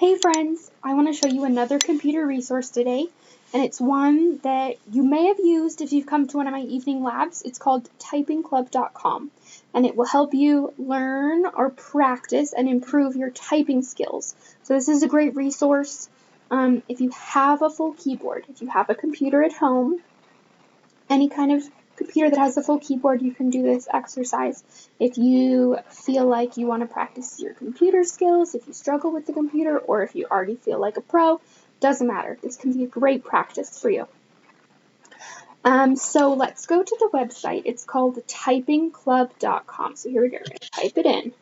Hey friends, I want to show you another computer resource today, and it's one that you may have used if you've come to one of my evening labs. It's called typingclub.com, and it will help you learn or practice and improve your typing skills. So this is a great resource if you have a full keyboard, if you have a computer at home, any kind of computer that has a full keyboard, you can do this exercise. If you feel like you want to practice your computer skills, if you struggle with the computer, or if you already feel like a pro, doesn't matter. This can be a great practice for you. So let's go to the website. It's called typingclub.com. So here we go. We're going to type it in.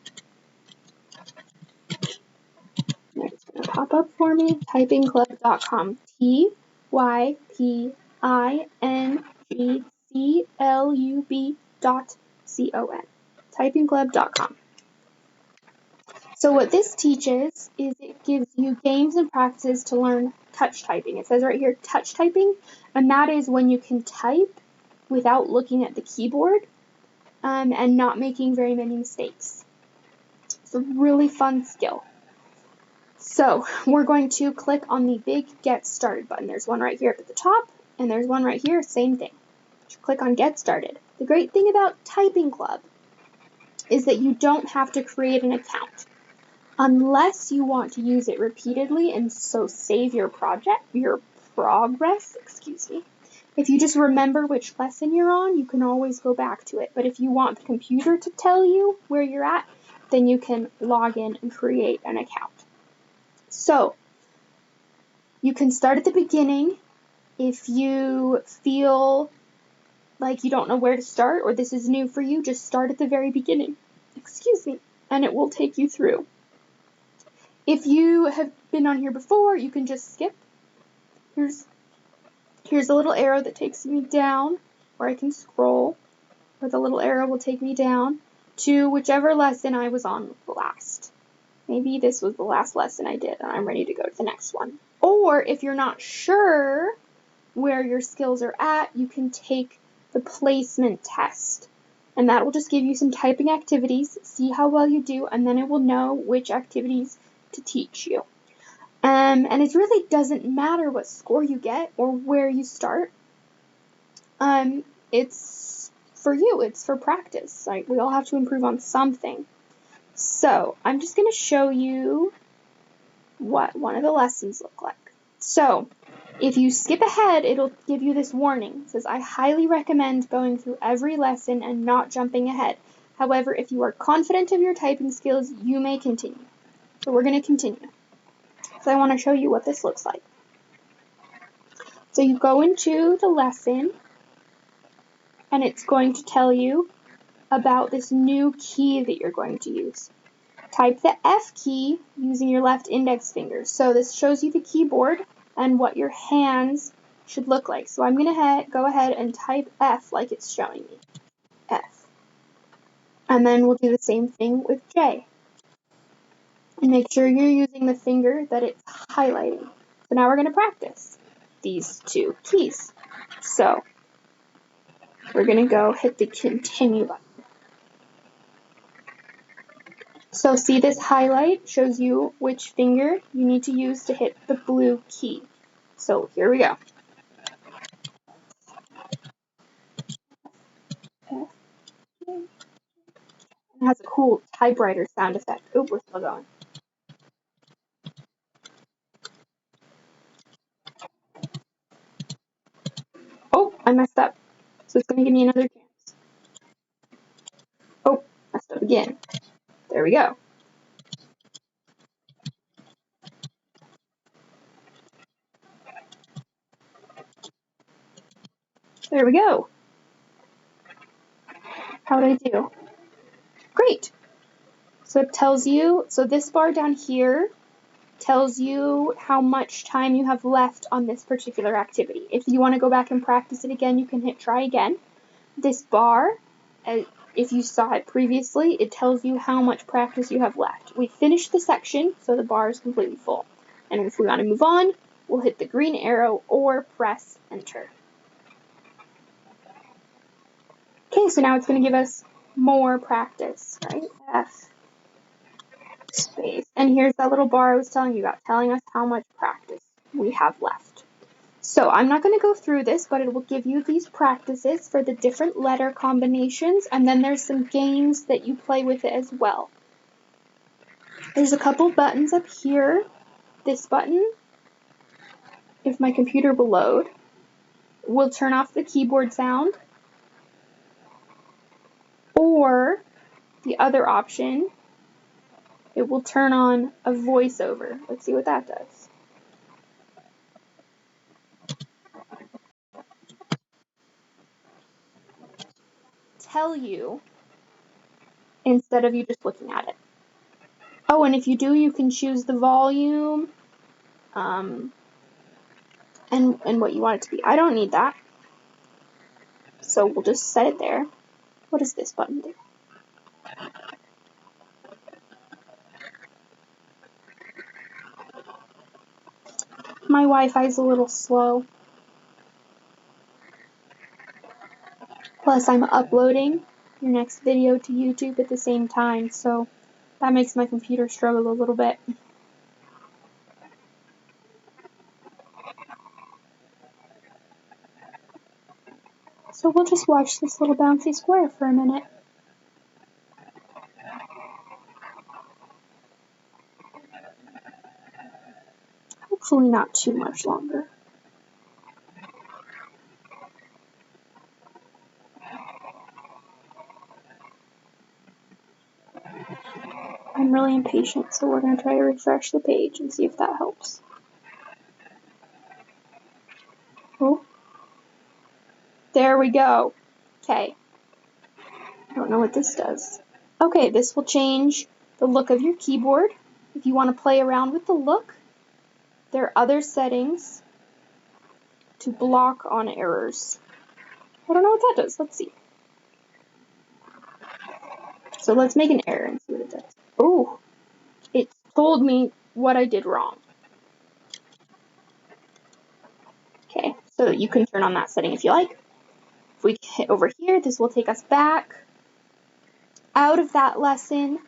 It's going to pop up for me. Typingclub.com. typingclub.com. Typingclub.com. So what this teaches is it gives you games and practices to learn touch typing. It says right here touch typing, and that is when you can type without looking at the keyboard and not making very many mistakes. It's a really fun skill. So we're going to click on the big Get Started button. There's one right here up at the top, and there's one right here, same thing. Click on Get Started. The great thing about Typing Club is that you don't have to create an account unless you want to use it repeatedly and so save your progress. If you just remember which lesson you're on, you can always go back to it. But if you want the computer to tell you where you're at, then you can log in and create an account. So you can start at the beginning. If you feel like you don't know where to start or this is new for you, just start at the very beginning. And it will take you through. If you have been on here before, you can just skip. Here's a little arrow that takes me down, or I can scroll, or the little arrow will take me down to whichever lesson I was on last. Maybe this was the last lesson I did, and I'm ready to go to the next one. Or if you're not sure where your skills are at, you can take the placement test. And that will just give you some typing activities, see how well you do, and then it will know which activities to teach you. And it really doesn't matter what score you get or where you start. It's for you, it's for practice. Right? We all have to improve on something. So I'm just going to show you what one of the lessons look like. So if you skip ahead, it'll give you this warning. It says, I highly recommend going through every lesson and not jumping ahead. However, if you are confident of your typing skills, you may continue. So we're going to continue. So I want to show you what this looks like. So you go into the lesson, and it's going to tell you about this new key that you're going to use. Type the F key using your left index finger. So this shows you the keyboard and what your hands should look like. So I'm going to go ahead and type F like it's showing me. F. And then we'll do the same thing with J. And make sure you're using the finger that it's highlighting. So now we're going to practice these two keys. So we're going to go hit the continue button. So see this highlight shows you which finger you need to use to hit the blue key. So here we go. It has a cool typewriter sound effect. Oh, we're still going. Oh, I messed up. So it's going to give me another chance. Oh, messed up again. There we go. There we go. How did I do? Great. So it tells you, so this bar down here tells you how much time you have left on this particular activity. If you want to go back and practice it again, you can hit try again. This bar, if you saw it previously, it tells you how much practice you have left. We finished the section, so the bar is completely full. And if we want to move on, we'll hit the green arrow or press enter. Okay, so now it's going to give us more practice, right? F. space. And here's that little bar I was telling you about, telling us how much practice we have left. So I'm not going to go through this, but it will give you these practices for the different letter combinations, and then there's some games that you play with it as well. There's a couple buttons up here. This button, if my computer will load, will turn off the keyboard sound. Or the other option, it will turn on a voiceover. Let's see what that does. Tell you instead of you just looking at it. Oh, and if you do, you can choose the volume and what you want it to be. I don't need that, so we'll just set it there. What does this button do? My Wi-Fi is a little slow. Plus, I'm uploading your next video to YouTube at the same time, so that makes my computer struggle a little bit. So we'll just watch this little bouncy square for a minute. Hopefully not too much longer. I'm really impatient, so we're going to try to refresh the page and see if that helps. Oh, there we go. Okay. I don't know what this does. Okay, this will change the look of your keyboard. If you want to play around with the look, there are other settings to block on errors. I don't know what that does. Let's see. So let's make an error and see what it does. Oh, it told me what I did wrong. Okay, so you can turn on that setting if you like. If we hit over here, this will take us back out of that lesson,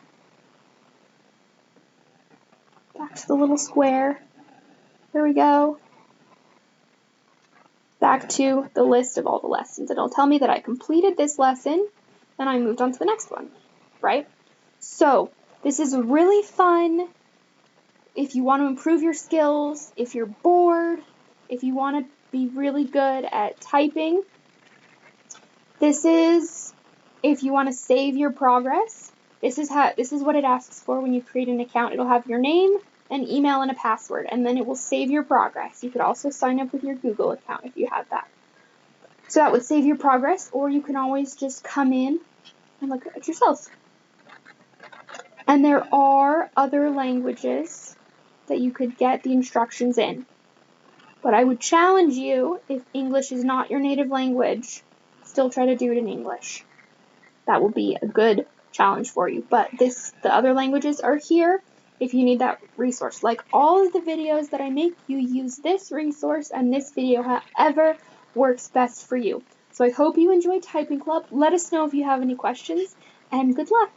back to the little square. There we go. Back to the list of all the lessons. It'll tell me that I completed this lesson and I moved on to the next one, right? So this is really fun if you want to improve your skills, if you're bored, if you want to be really good at typing. This is if you want to save your progress. This is what it asks for when you create an account. It'll have your name, an email, and a password, and then it will save your progress. You could also sign up with your Google account if you have that. So that would save your progress, or you can always just come in and look at it yourself. And there are other languages that you could get the instructions in. But I would challenge you, if English is not your native language, still try to do it in English. That will be a good challenge for you. But the other languages are here if you need that resource. Like all of the videos that I make, you use this resource and this video, however works best for you. So I hope you enjoyed Typing Club. Let us know if you have any questions, and good luck!